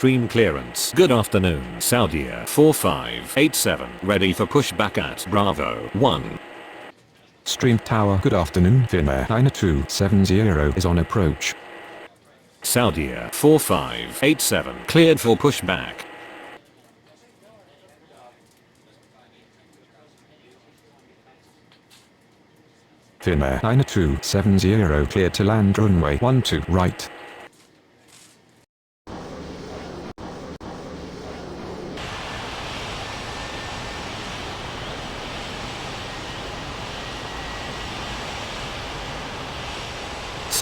Stream clearance. Good afternoon, Saudia 4587. Ready for pushback at Bravo 1. Stream Tower. Good afternoon, Finnair 9270 is on approach. Saudia 4587. Cleared for pushback. Finnair 9270 cleared to land runway 12 right.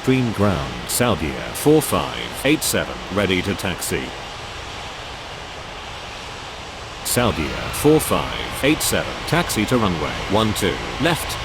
Stream ground, Saudia 4587, ready to taxi. Saudia 4587, taxi to runway 12, left.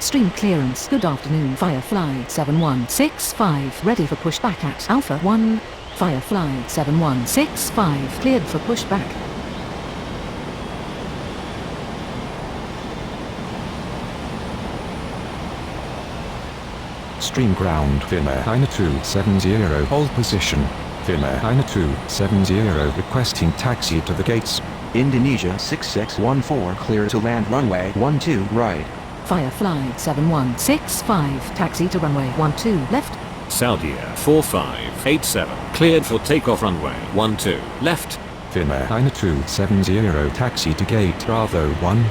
Stream clearance. Good afternoon, Firefly 7165, ready for pushback at Alpha 1. Firefly 7165, cleared for pushback. Stream ground, Finnair 9270, hold position. Finnair 9270 requesting taxi to the gates. Indonesia 6614 clear to land runway 12 right. Firefly 7165, taxi to runway 12 left. Saudia 4587, cleared for takeoff runway 12, left. Finnair 9270 taxi to gate Bravo 1.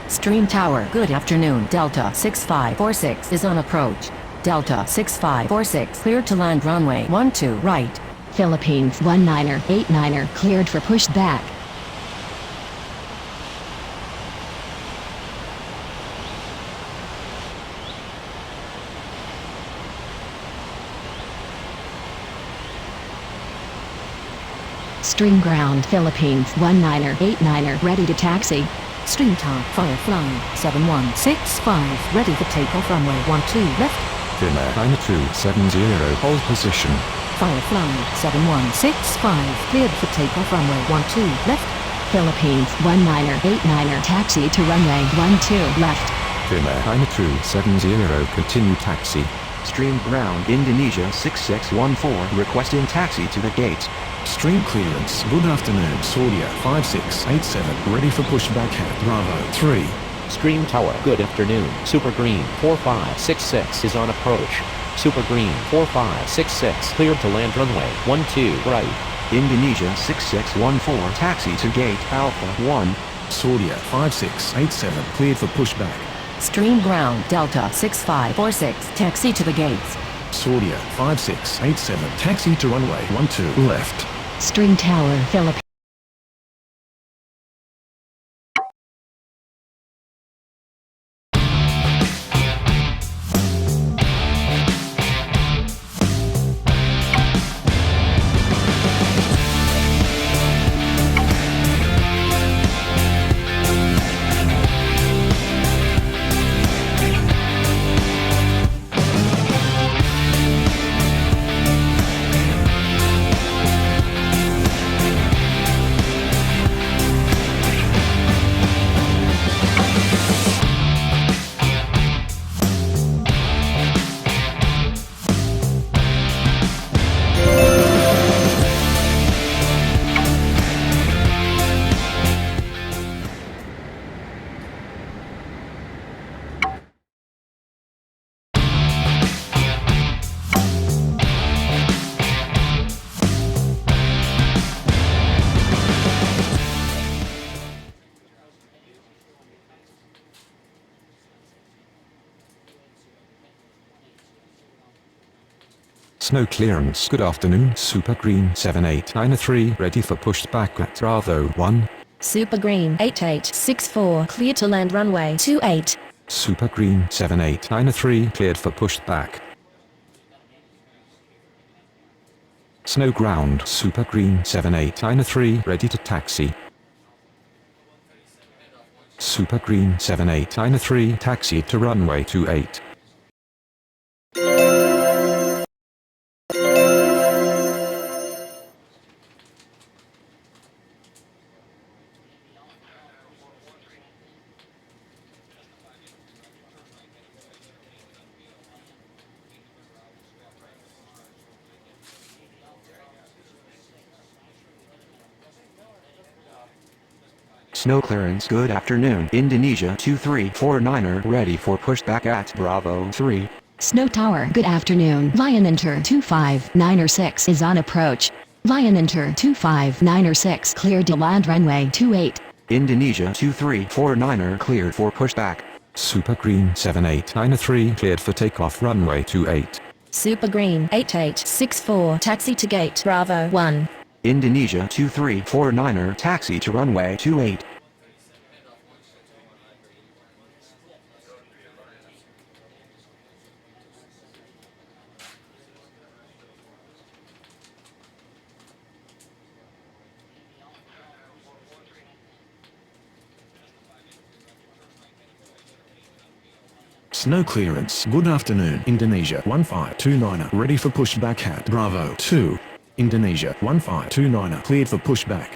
Stream Tower. Good afternoon, Delta 6546 is on approach. Delta 6546 cleared to land runway 12 right. Philippines 1989 cleared for pushback. Stream ground, Philippines 1989 ready to taxi. Stream tower, Firefly 7165, ready for takeoff runway 12 left. Finnair 9270 hold position. Firefly 7165, cleared for takeoff runway 12 left. Philippines 1989 taxi to runway 12 left. Finnair 9270 continue taxi. Stream ground, Indonesia 6614 requesting taxi to the gates. Stream clearance. Good afternoon, Saudia 5687, ready for pushback at Bravo 3. Stream Tower. Good afternoon, Super Green 4566 is on approach. Super Green 4566 cleared to land runway 12 right. Indonesia 6614 taxi to gate Alpha 1. Saudia 5687 cleared for pushback. Stream ground, Delta 6546 taxi to the gates. Saudia 5687 taxi to runway 12 left. Stream Tower, Philippines. Snow clearance. Good afternoon, Super Green 7893 ready for pushback at Bravo 1. Super Green 8864 clear to land runway 28. Super Green 7893 cleared for pushback. Snow ground, Super Green 7893 ready to taxi. Super Green 7893 taxi to runway 28. Snow clearance. Good afternoon. Indonesia 2349er ready for pushback at Bravo 3. Snow Tower. Good afternoon. Lion Inter 259er6 is on approach. Lion Inter 259er6 cleared to land runway 28. Indonesia 2349er cleared for pushback. Super Green 7893 cleared for takeoff runway 28. Super Green 8864 taxi to gate Bravo 1. Indonesia 2349er taxi to runway 28. Snow clearance. Good afternoon. Indonesia 1529er ready for pushback at Bravo 2. Indonesia 1529er cleared for pushback.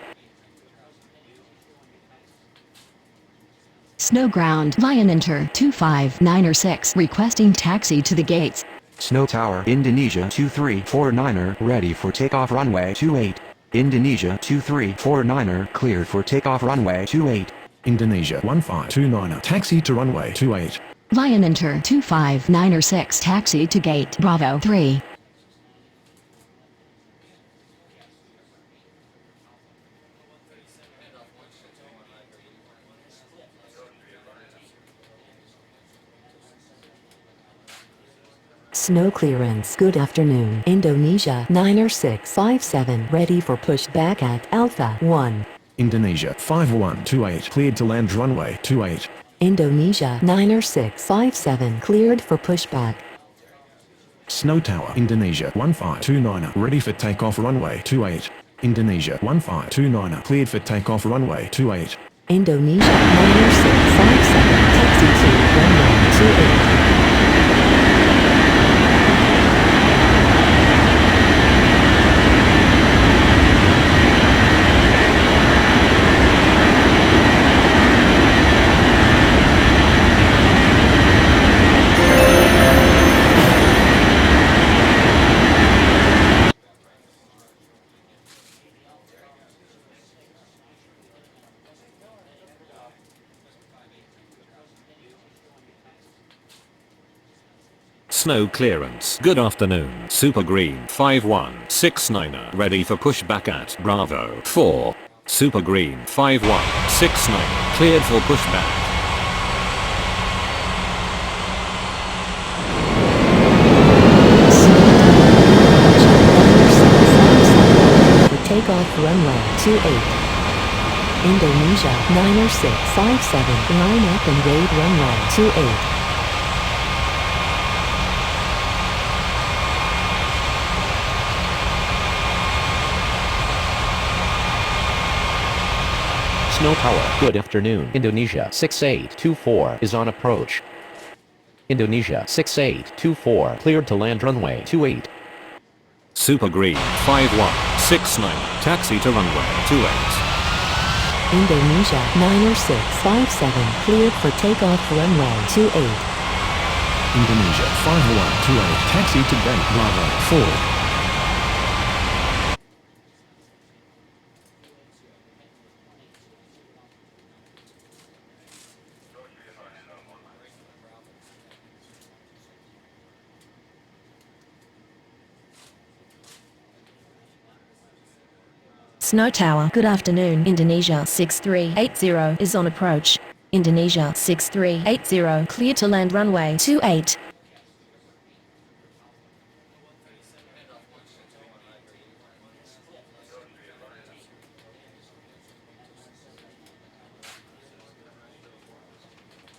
Snow ground. Lion Inter 259er6 requesting taxi to the gates. Snow Tower. Indonesia 2349er ready for takeoff runway 28. Indonesia 2349er cleared for takeoff runway 28. Indonesia 1529er taxi to runway 28. Lion Inter 259er6 taxi to gate Bravo 3. Snow clearance. Good afternoon. Indonesia 9er657 ready for pushback at Alpha 1. Indonesia 5128 cleared to land runway 28. Indonesia 9er657 cleared for pushback. Snow Tower. Indonesia 1529er ready for takeoff runway 28. Indonesia 1529er cleared for takeoff runway 28. Indonesia 9er657 taxi to runway 28. Snow clearance. Good afternoon. Super Green 5169er ready for pushback at Bravo 4. Super Green 5169 cleared for pushback. Takeoff runway 28. Indonesia 9er657 line up and wait runway 28. Snow Tower. Good afternoon. Indonesia 6824 is on approach. Indonesia 6824 cleared to land runway 28. Super Green 5169 taxi to runway 28. Indonesia 9er657 cleared for takeoff runway 28. Indonesia 5128 taxi to gate Bravo 4. Snow Tower. Good afternoon. Indonesia 6380 is on approach. Indonesia 6380 clear to land runway 28.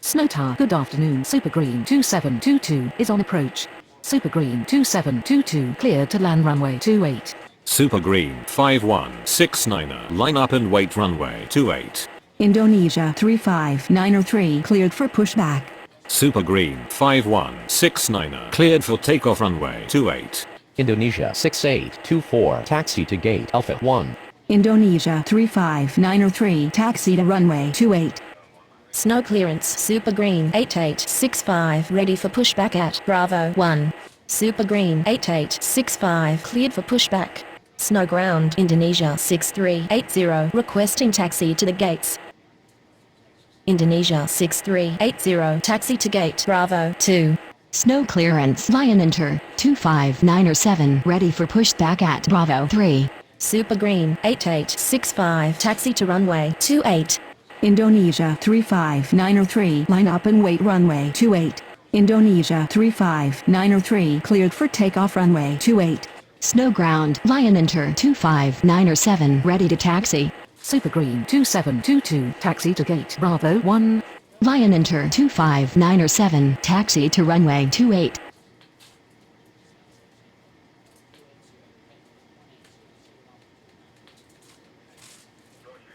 Snow Tower. Good afternoon. Super Green 2722 is on approach. Super Green 2722 cleared to land runway 28. Super Green 5169er line up and wait runway 28. Indonesia 35903 cleared for pushback. Super Green 5169er cleared for takeoff runway 28. Indonesia 6824 taxi to gate Alpha 1. Indonesia 35903 taxi to runway 28. Snow clearance. Super Green 8865 ready for pushback at Bravo 1. Super Green 8865 cleared for pushback. Snow ground. Indonesia 6380 requesting taxi to the gates. Indonesia 6380, taxi to gate Bravo 2. Snow clearance. Lion Enter 25907, ready for pushback at Bravo 3. Super Green 8865, taxi to runway 28. Indonesia 35903, line up and wait runway 28. Indonesia 35903, cleared for takeoff runway 28. Snow ground. Lion Enter 25907, ready to taxi. Super Green 2722, taxi to gate Bravo 1. Lion Enter 25907, taxi to runway 28.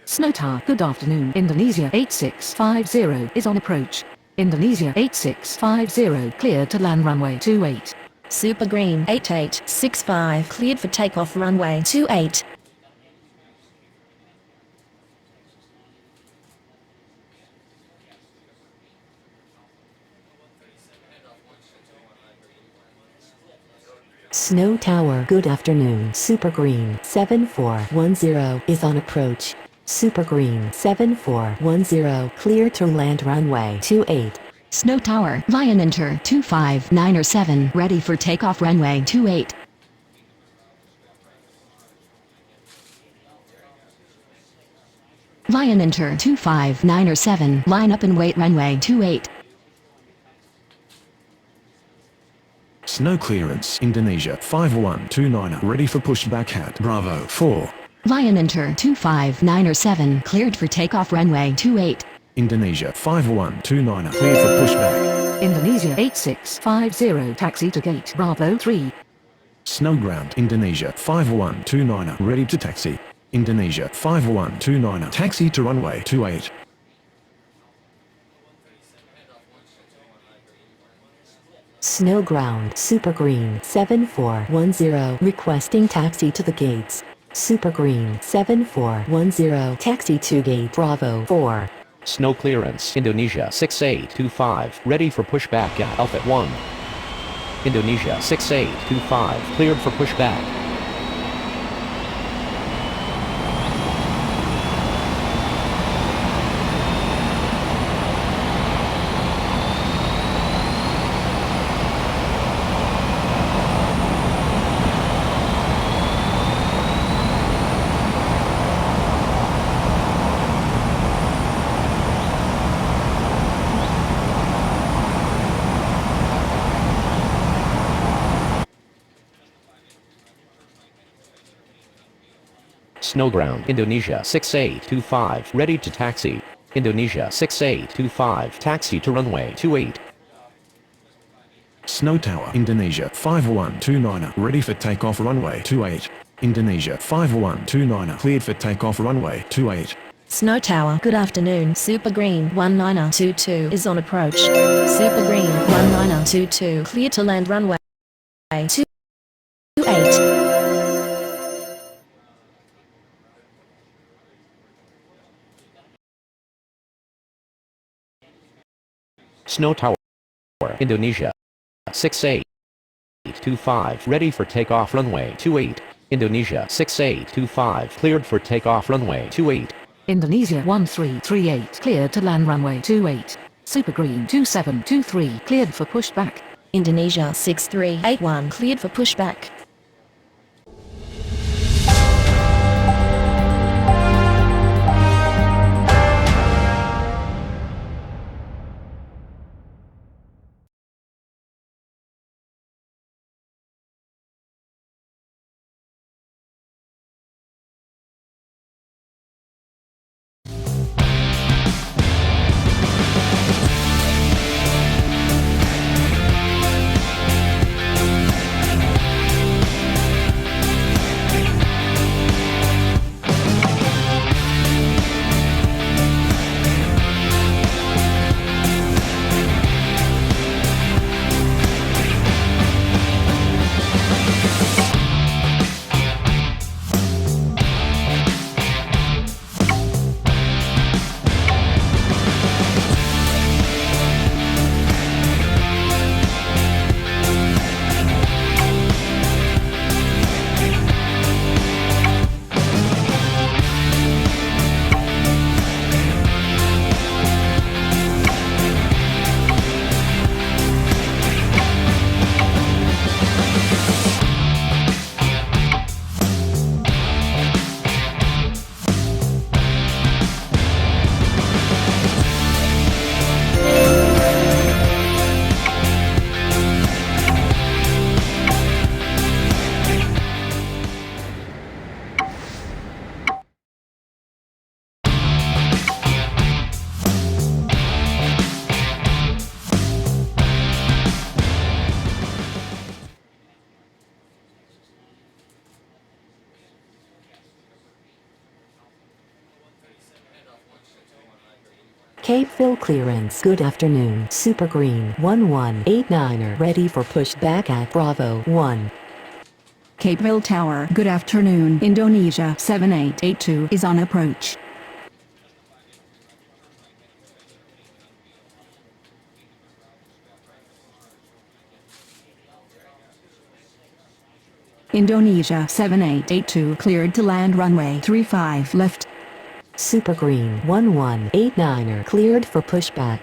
Snow Tower, good afternoon. Indonesia 8650 is on approach. Indonesia 8650, cleared to land runway 28. Super Green 8865, cleared for takeoff runway 28. Snow Tower, good afternoon. Super Green 7410 is on approach. Super Green 7410, clear to land runway 28. Snow Tower. Lion Enter 25907, ready for takeoff runway 28. Lion Enter 25907, line up and wait runway 28. Snow clearance. Indonesia 5129, ready for pushback at Bravo 4. Lion Enter 25907, cleared for takeoff runway 28. Indonesia 5129, cleared for pushback. Indonesia 8650, taxi to gate Bravo 3. Snow ground. Indonesia 5129, ready to taxi. Indonesia 5129, taxi to runway 28. Snow ground. Super Green 7410, requesting taxi to the gates. Super Green 7410, taxi to gate Bravo 4. Snow clearance. Indonesia 6825, ready for pushback at Alpha 1. Indonesia 6825, cleared for pushback. Snow ground. Indonesia 6825, ready to taxi. Indonesia 6825, taxi to runway 28. Snow Tower. Indonesia 5129, ready for takeoff runway 28. Indonesia 5129, cleared for takeoff runway 28. Snow Tower, good afternoon. Super Green 1922 is on approach. Super Green 1922, clear to land runway 28. Snow Tower. Indonesia 6825, ready for takeoff runway 28. Indonesia 6825, cleared for takeoff runway 28. Indonesia 1338, cleared to land runway 28. Super Green 2723, cleared for pushback. Indonesia 6381, cleared for pushback. Capeville clearance. Good afternoon. Super Green 1189er ready for pushback at Bravo 1. Capeville Tower. Good afternoon. Indonesia 7882 is on approach. Indonesia 7882 cleared to land runway 35 left. Super Green 1189er cleared for pushback.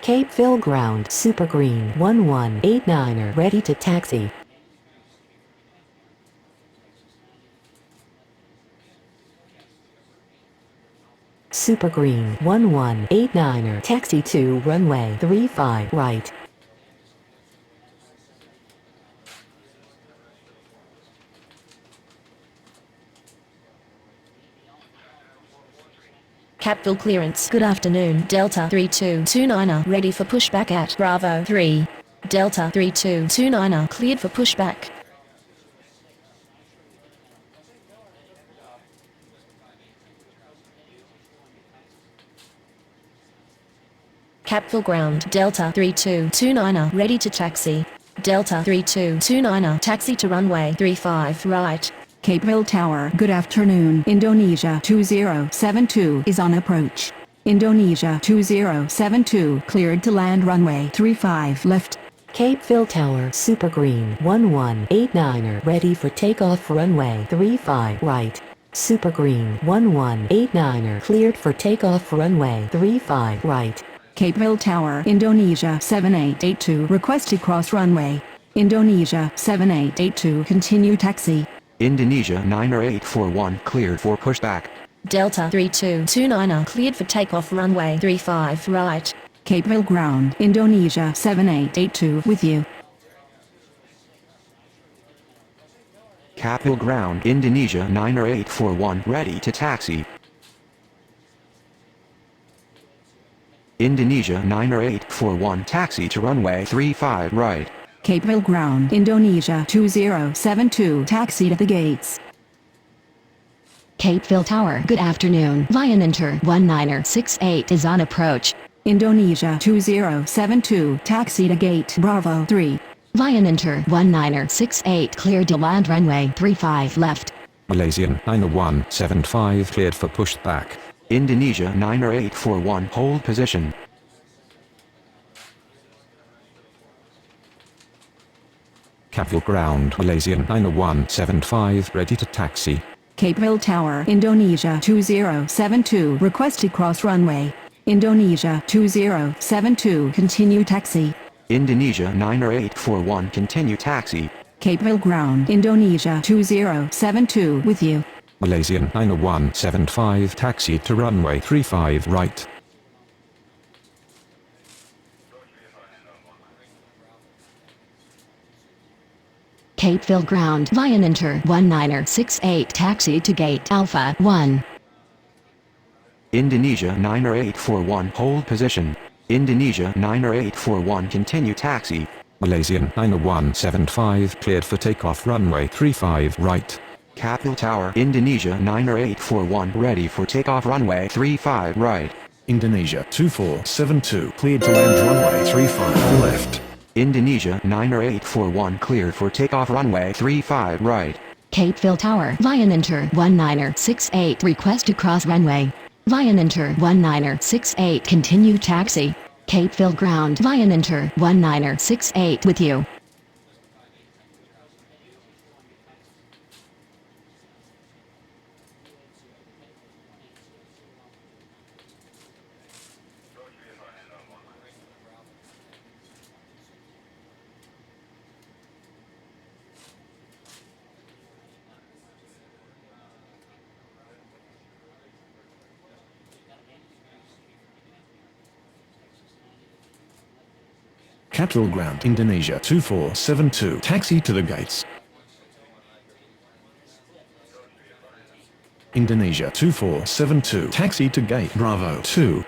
Capeville ground. Super Green 1189er ready to taxi. Super Green 1189er taxi to runway 35 right. Capeville clearance. Good afternoon. Delta 3229er ready for pushback at Bravo 3. Delta 3229er cleared for pushback. Capeville ground. Delta 3229er ready to taxi. Delta 3229er taxi to runway 35 right. Capeville Tower. Good afternoon. Indonesia 2072 is on approach. Indonesia 2072 cleared to land runway 35 left. Capeville Tower. Super Green 1189er ready for takeoff runway 35 right. Super Green 1189er cleared for takeoff runway 35 right. Capeville Tower. Indonesia 7882 request to cross runway. Indonesia 7882 continue taxi. Indonesia 90841 cleared for pushback. Delta 3229er cleared for takeoff runway 35 right. Capeville ground. Indonesia 7882 with you. Capeville ground. Indonesia 90841 ready to taxi. Indonesia 90841 taxi to runway 35 right. Capeville ground. Indonesia 2072 taxi to the gates. Capeville Tower. Good afternoon. Lion Inter 1968 is on approach. Indonesia 2072 taxi to gate Bravo 3. Lion Inter 1968 cleared to land runway 35 left. Malaysian 90175 cleared for pushback. Indonesia 90841 hold position. Capeville ground. Malaysian 90175 ready to taxi. Capeville Tower. Indonesia 2072 request to cross runway. Indonesia 2072 continue taxi. Indonesia 90841 continue taxi. Capeville ground. Indonesia 2072 with you. Malaysian 90175 taxi to runway 35 right. Capeville ground. Lion Inter 1968 taxi to gate Alpha 1. Indonesia 90841 hold position. Indonesia 90841 continue taxi. Malaysian 90175 cleared for takeoff runway 35 right. Capeville Tower. Indonesia 90841 ready for takeoff runway 35 right. Indonesia 2472 cleared to land runway 35 left. Indonesia 90841 cleared for takeoff runway 35 right. Capeville Tower. Lion Inter 1968 request to cross runway. Lion Inter 1968 continue taxi. Capeville ground. Lion Inter 1968 with you. Capeville ground. Indonesia 2472 taxi to the gates. Indonesia 2472 taxi to gate Bravo 2.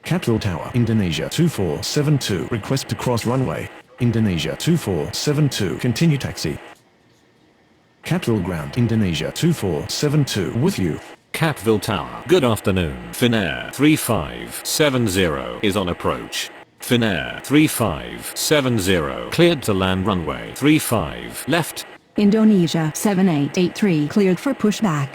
Capital Tower, Indonesia 2472. Request to cross runway. Indonesia 2472. Continue taxi. Capital Ground, Indonesia 2472. With you. Capville Tower. Good afternoon. Finnair 3570 is on approach. Finnair 3570 cleared to land runway 35 left. Indonesia 7883 cleared for pushback.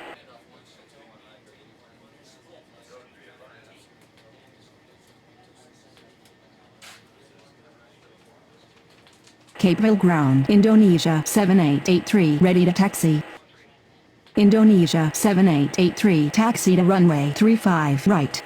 Capeville Ground, Indonesia 7883 ready to taxi. Indonesia 7883 taxi to runway 35 right.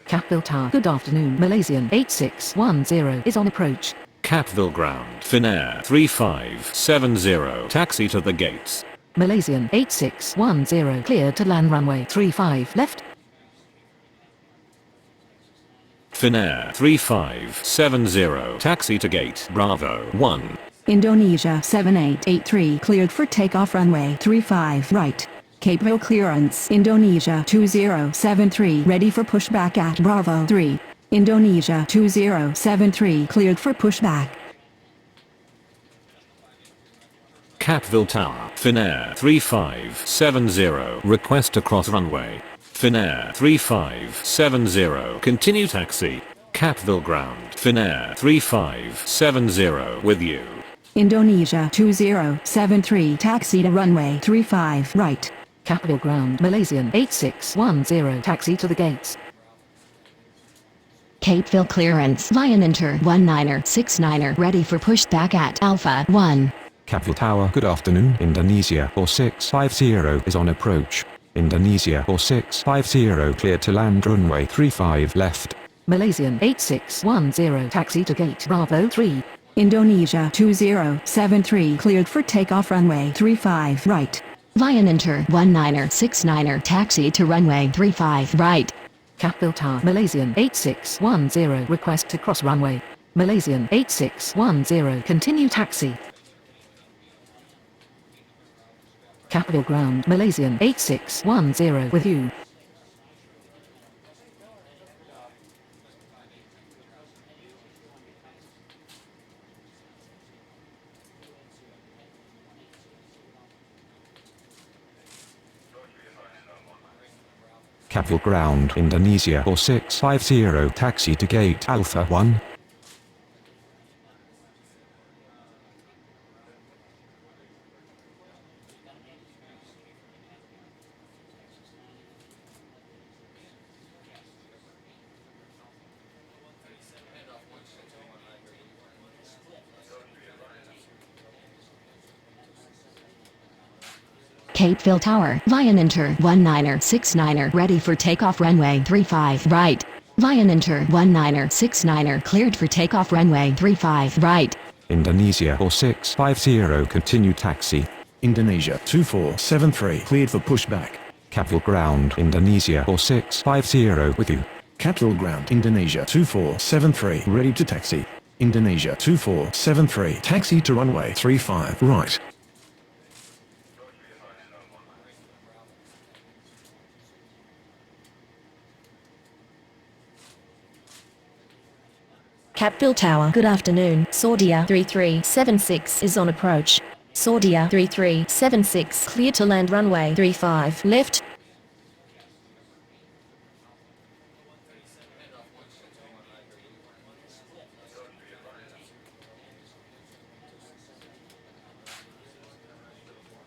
Capville Tower. Good afternoon. Malaysian 8610 is on approach. Capville Ground. Finnair 3570 taxi to the gates. Malaysian 8610 cleared to land runway 35 left. Finnair 3570 taxi to gate Bravo 1. Indonesia 7883 cleared for takeoff runway 35 right. Capeville clearance. Indonesia 2073 ready for pushback at Bravo 3. Indonesia 2073 cleared for pushback. Capville Tower. Finnair 3570 request to cross runway. Finnair 3570 continue taxi. Capville Ground. Finnair 3570 with you. Indonesia 2073 taxi to runway 35 right. Capville Ground. Malaysian 8610 taxi to the gates. Capeville clearance. Lion Inter 1969er ready for pushback at Alpha 1. Capville Tower. Good afternoon. Indonesia 4650 is on approach. Indonesia 4650 cleared to land runway 35 left. Malaysian 8610 taxi to gate Bravo 3. Indonesia 2073 cleared for takeoff runway 35 right. Lion Inter 1969er taxi to runway 35 right. Capville Tower. Malaysian 8610 request to cross runway. Malaysian 8610 continue taxi. Capville Ground. Malaysian 8610 with you. Capville Ground, Indonesia 4650 taxi to gate Alpha 1. Capeville Tower. Lion Inter 1969er ready for takeoff runway 35 right. Lion Inter 1969er cleared for takeoff runway 35 right. Indonesia 4650 continue taxi. Indonesia 2473 cleared for pushback. Capville Ground, Indonesia 4650 with you. Capital Ground, Indonesia 2473 ready to taxi. Indonesia 2473 taxi to runway 35 right. Capville Tower. Good afternoon. Saudia 3376 is on approach. Saudia 3376 clear to land runway 35 left.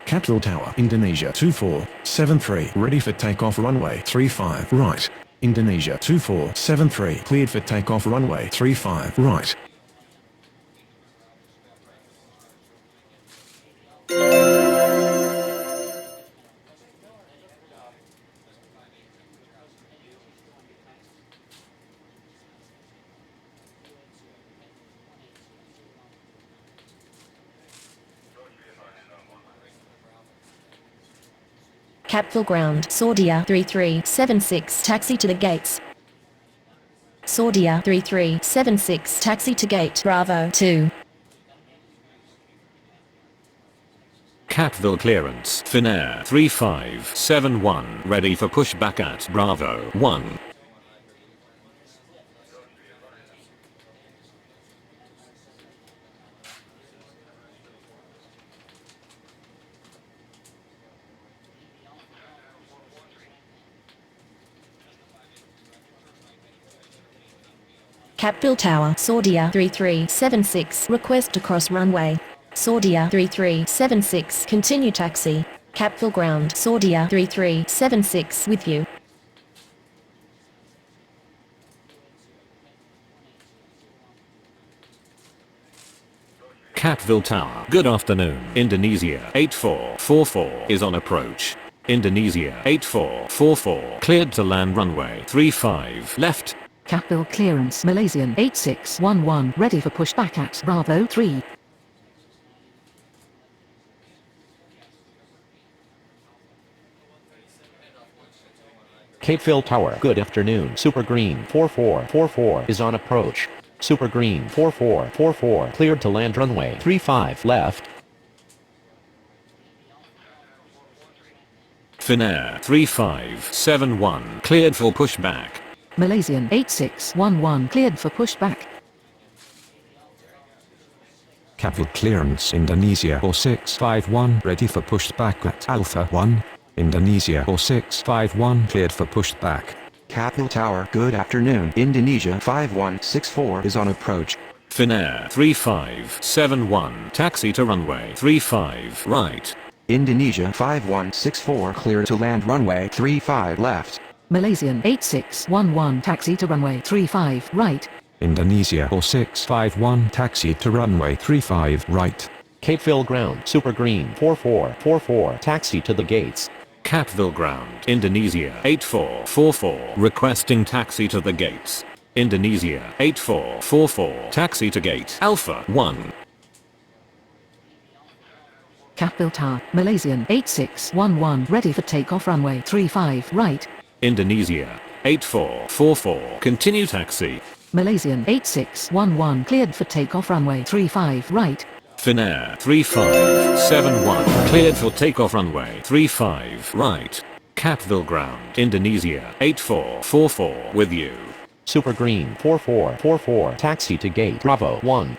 Capital Tower, Indonesia 2473 ready for takeoff runway 35 right. Indonesia 2473 cleared for takeoff runway 35 right. Capville ground, Saudia 3376, taxi to the gates. Saudia 3376, taxi to gate, Bravo 2. Catville clearance, Finnair 3571, ready for pushback at Bravo 1. Capville Tower, Saudia 3376, request to cross runway. Saudia 3376, continue taxi. Capville ground, Saudia 3376, with you. Catville Tower, good afternoon. Indonesia 8444 is on approach. Indonesia 8444, cleared to land runway 35 left. Catville clearance, Malaysian 8611, ready for pushback at Bravo 3. Capeville Tower, good afternoon. Super Green 4444 is on approach. Super Green 4444, cleared to land runway 35 left. Finnair 3571, cleared for pushback. Malaysian 8611, cleared for pushback. Catville clearance, Indonesia 4651, ready for pushback at Alpha 1. Indonesia 4651, cleared for pushback. Capville Tower, good afternoon. Indonesia 5164 is on approach. Finnair 3571, taxi to runway 35 right. Indonesia 5164, clear to land runway 35 left. Malaysian 8611, taxi to runway 35 right. Indonesia 4651, taxi to runway 35 right. Capeville ground, Super Green 4444, taxi to the gates. Catville ground, Indonesia 8444, requesting taxi to the gates. Indonesia 8444, taxi to gate Alpha 1. Catville Tower, Malaysian 8611, ready for takeoff runway 35 right. Indonesia 8444, continue taxi. Malaysian 8611, cleared for takeoff runway 35 right. Finnair 3571, cleared for takeoff runway 35 right. Catville ground, Indonesia 8444, with you. Super Green 4444, taxi to gate Bravo 1.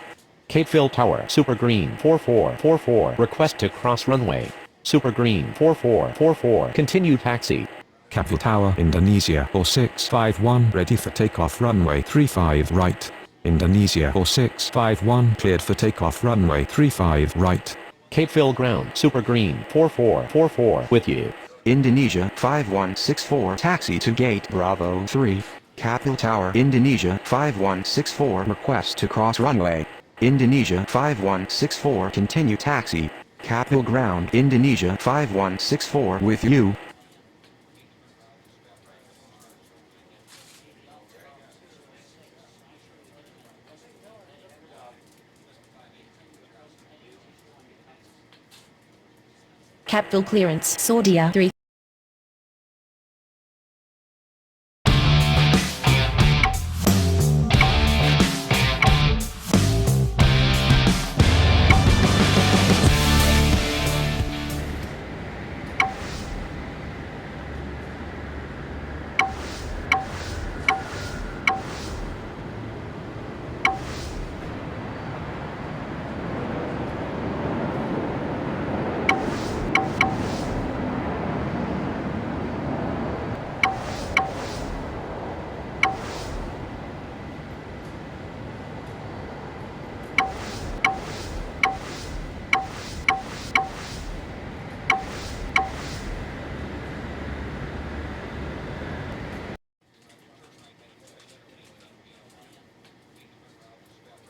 Capeville Tower, Super Green 4444, request to cross runway. Super Green 4444, continue taxi. Catville Tower, Indonesia 4651, ready for takeoff runway 35 right. Indonesia 4651, cleared for takeoff runway 35 right. Capeville ground, Super Green 4444, with you. Indonesia 5164, taxi to gate Bravo 3. Capville Tower, Indonesia 5164, request to cross runway. Indonesia 5164, continue taxi. Capville ground, Indonesia 5164, with you. Capville clearance, Saudia 3.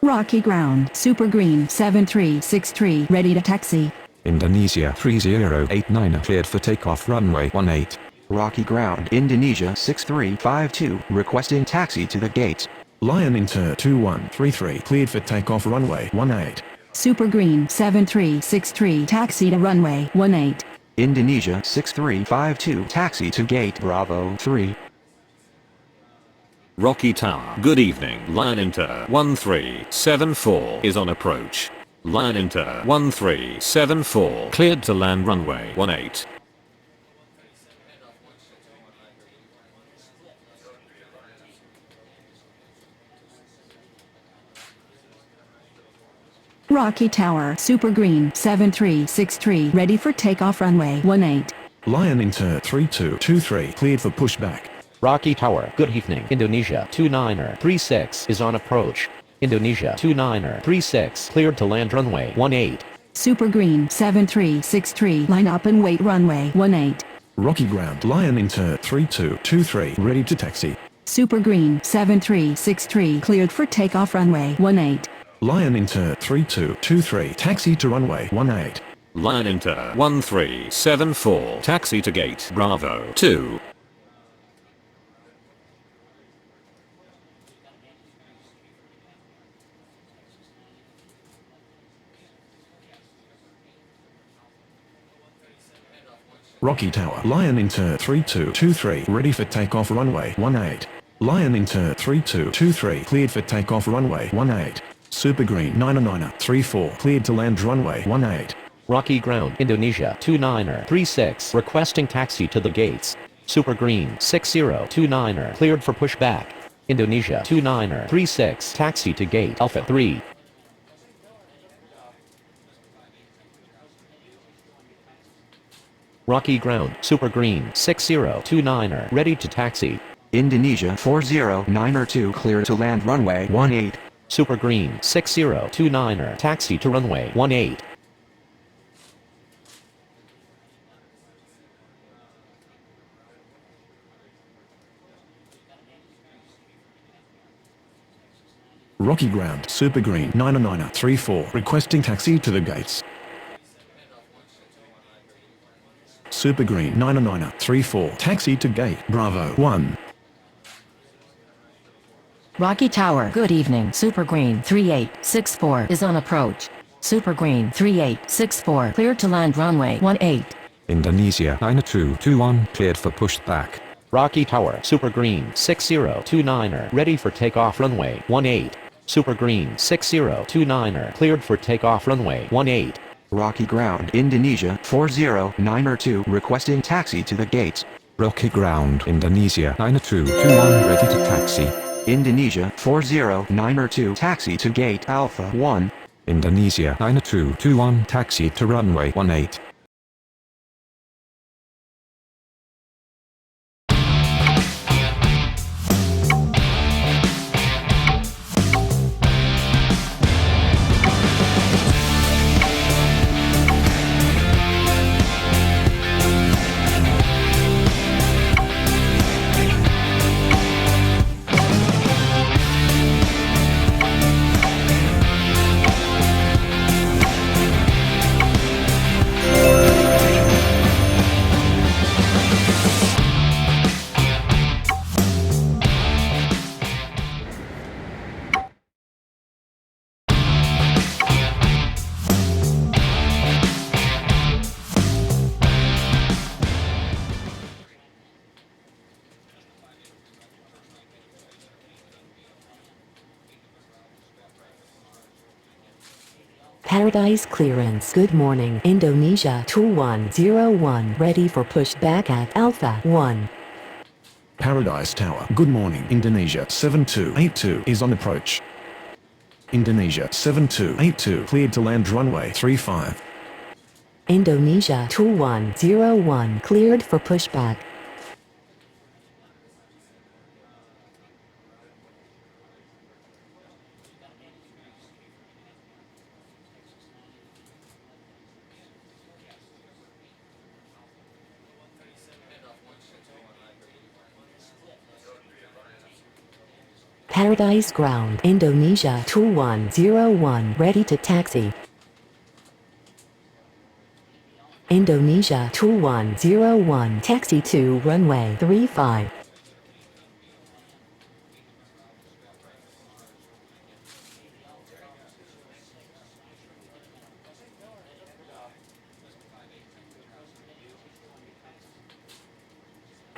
Rocky ground, Super Green 7363, ready to taxi. Indonesia 3089, cleared for takeoff runway 18. Rocky ground, Indonesia 6352, requesting taxi to the gates. Lion Inter 2133, cleared for takeoff runway 18. Super Green 7363, taxi to runway 18. Indonesia 6352 taxi to gate Bravo 3. Rocky Tower. Good evening. Lion Inter 1374 is on approach. Lion Inter 1374 cleared to land runway 18. Rocky Tower, Super Green 7363, ready for takeoff runway 18. Lion Inter 3223 cleared for pushback. Rocky Tower. Good evening. Indonesia 2936 is on approach. Indonesia 2936 cleared to land runway 18. Super Green 7363, line up and wait runway 18. Rocky Ground. Lion Inter 3223 ready to taxi. Super Green 7363, cleared for takeoff runway 18. Lion Inter 3223 taxi to runway 18. Lion Inter 1374 taxi to gate Bravo 2. Rocky Tower. Lion Inter 3223 ready for takeoff runway 18. Lion Inter 3223 cleared for takeoff runway 18. Super Green 9934 cleared to land runway 18. Rocky Ground. Indonesia 2936 requesting taxi to the gates. Super Green 6029 cleared for pushback. Indonesia 2936 taxi to gate Alpha 3. Rocky Ground. Super Green 6029 ready to taxi. Indonesia 4092 clear to land runway 18. Super Green 6029 taxi to runway 18. Rocky Ground. Super Green 9934 requesting taxi to the gates. Super Green 9934 taxi to gate Bravo 1. Rocky Tower. Good evening. Super Green 3864 is on approach. Super Green 3864 cleared to land runway 18. Indonesia 9221 cleared for pushback. Rocky Tower. Super Green 6029 ready for takeoff runway 18. Super Green 6029 cleared for takeoff runway 18. Rocky Ground. Indonesia 4092 requesting taxi to the gates. Rocky Ground. Indonesia 9221 ready to taxi. Indonesia 4092 taxi to gate Alpha 1. Indonesia 9221 taxi to runway 18. Paradise clearance. Good morning. Indonesia 2101 ready for pushback at Alpha 1. Paradise Tower. Good morning. Indonesia 7282 is on approach. Indonesia 7282 cleared to land runway 35. Indonesia 2101 cleared for pushback. Paradise Ground. Indonesia 2101 ready to taxi. Indonesia 2101 taxi to runway 35.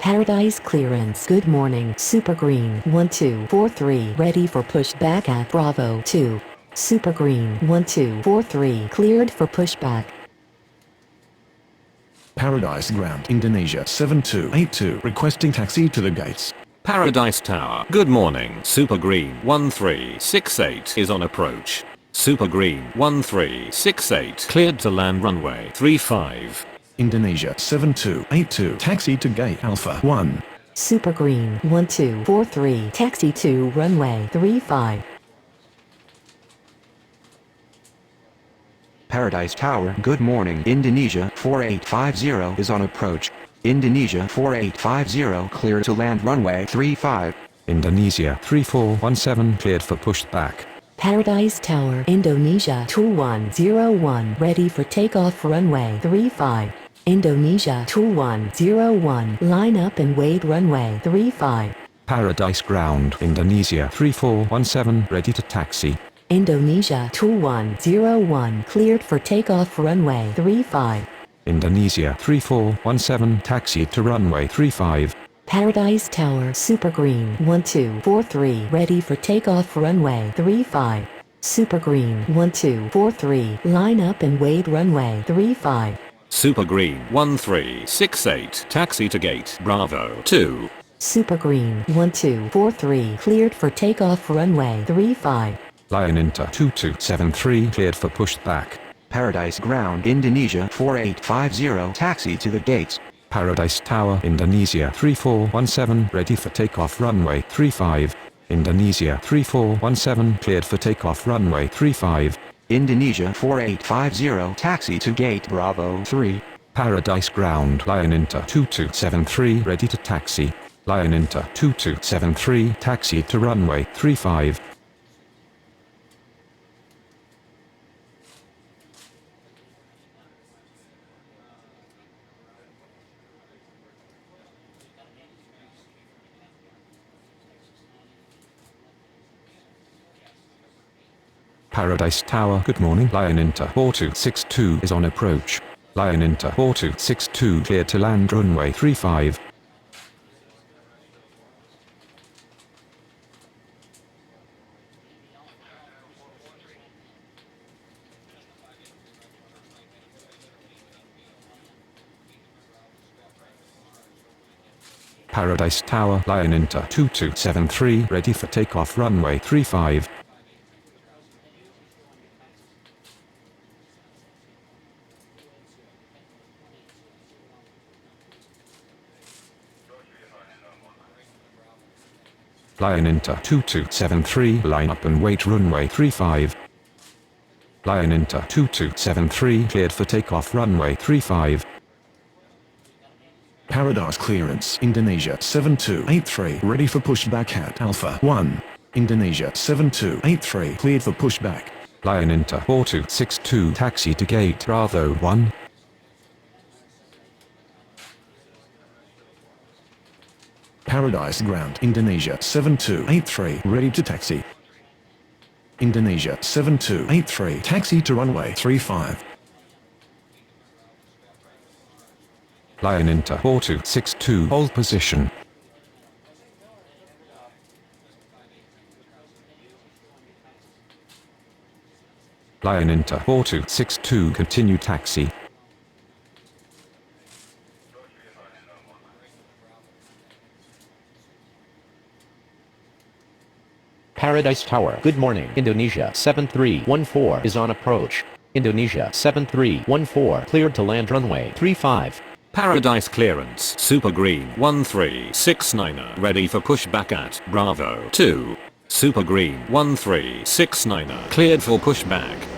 Paradise clearance. Good morning. Super green 1243 ready for pushback at Bravo 2. Super green 1243 cleared for pushback. Paradise Ground, Indonesia 7282 requesting taxi to the gates. Paradise Tower. Good morning. Super Green 1368 is on approach. Super Green 1368 cleared to land runway 35. Indonesia 7282 taxi to gate Alpha 1. Super green 1243 taxi to runway 35. Paradise Tower. Good morning. Indonesia 4850 is on approach. Indonesia 4850 clear to land runway 35. Indonesia 3417 cleared for pushback. Paradise Tower, Indonesia 2101 ready for takeoff runway 35. Indonesia 2101 line up and wait runway 35. Paradise Ground, Indonesia 3417 ready to taxi. Indonesia 2101 cleared for takeoff runway 35. Indonesia 3417 taxi to runway 35. Paradise Tower, Super Green 1243 ready for takeoff runway 35. Super Green 1243 line up and wait runway 35. Super Green 1368 taxi to gate Bravo 2. Super Green 1243 cleared for takeoff runway 35. Lion Inter 2273 cleared for pushback. Paradise Ground, Indonesia 4850 taxi to the gates. Paradise Tower, Indonesia 3417 ready for takeoff runway 35. Indonesia 3417 cleared for takeoff runway 35. Indonesia 4850 taxi to gate Bravo 3. Paradise Ground, Lion Inter 2273 ready to taxi. Lion Inter 2273 taxi to runway 35. Paradise Tower. Good morning. Lion Inter 4262 is on approach. Lion Inter 4262 cleared to land runway 35. Paradise Tower, Lion Inter 2273 ready for takeoff runway 35. Lion Inter 2273 line up and wait runway 35. Lion Inter 2273 cleared for takeoff runway 35. Paradise clearance, Indonesia 7283 ready for pushback at Alpha 1. Indonesia 7283 cleared for pushback. Lion Inter 4262 taxi to gate Bravo 1. Paradise Ground, Indonesia 7283 ready to taxi. Indonesia 7283 taxi to runway 35. Lion Inter 4262 hold position. Lion Inter 4262 continue taxi. Paradise Tower. Good morning. Indonesia 7314 is on approach. Indonesia 7314 cleared to land runway 35. Paradise clearance. Super Green 1369 ready for pushback at Bravo 2. Super Green 1369 cleared for pushback.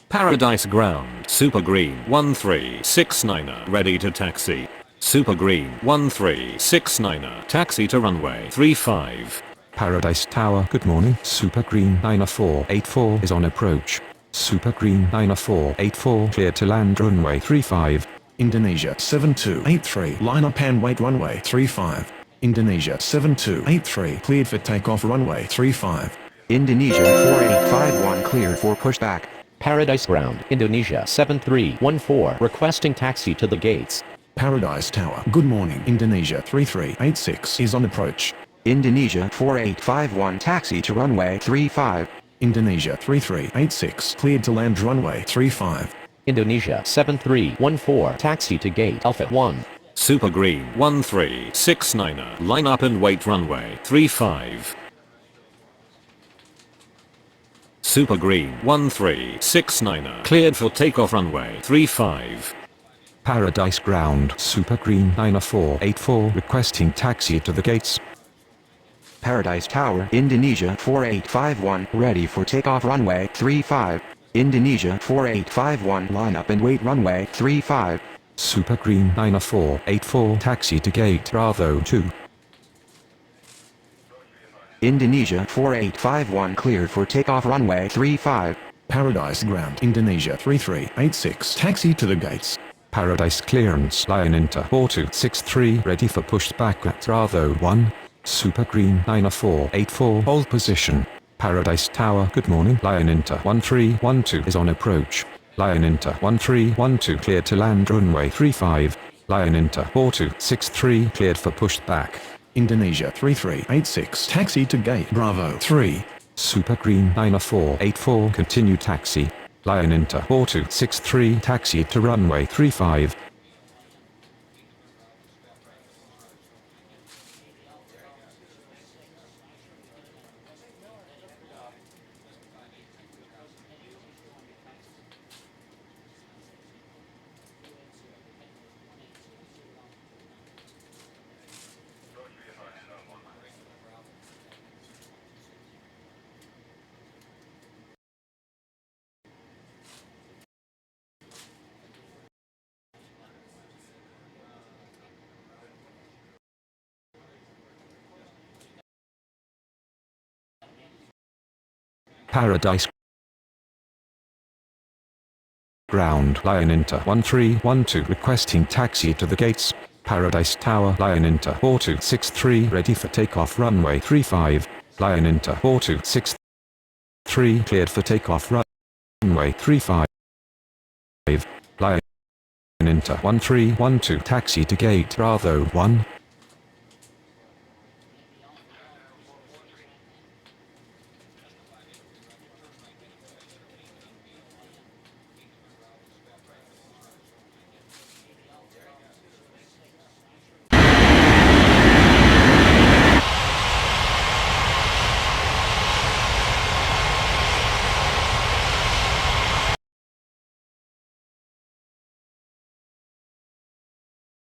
Paradise Ground. Super Green 1369 ready to taxi. Super Green 1369 taxi to runway 35. Paradise Tower. Good morning. Super Green 9484 is on approach. Super Green 9484 cleared to land runway 35. Indonesia 7283 line up and wait runway 35. Indonesia 7283 cleared for takeoff runway 35. Indonesia 4851 cleared for pushback. Paradise Ground, Indonesia 7314 requesting taxi to the gates. Paradise Tower, good morning. Indonesia 3386 is on approach. Indonesia 4851 taxi to runway 35. Indonesia 3386 cleared to land runway 35. Indonesia 7314 taxi to gate Alpha 1. Super Green 1369er line up and wait runway 35. Super Green 1369er cleared for takeoff runway 35. Paradise Ground, Super Green 9484 requesting taxi to the gates. Paradise Tower, Indonesia 4851 ready for takeoff runway 35. Indonesia 4851 line up and wait runway 35. Super Green 9484 taxi to gate Bravo 2. Indonesia 4851 cleared for takeoff runway 35. Paradise Ground, Indonesia 3386 taxi to the gates. Paradise Clearance Lion Inter 4263 ready for pushback at Bravo 1. Super Green 9484 hold position. Paradise Tower, good morning. Lion Inter 1312 is on approach. Lion Inter 1312 cleared to land runway 35. Lion Inter 4263 cleared for pushback. Indonesia 3386 taxi to gate Bravo 3. Super Green 9484 continue taxi. Lion Inter 4263 taxi to runway 35. Paradise Ground Lion Inter 1312 requesting taxi to the gates. Paradise Tower Lion Inter 4263 ready for takeoff runway 35. Lion Inter 4263 cleared for takeoff runway 35. Lion Inter 1312 taxi to gate Bravo 1.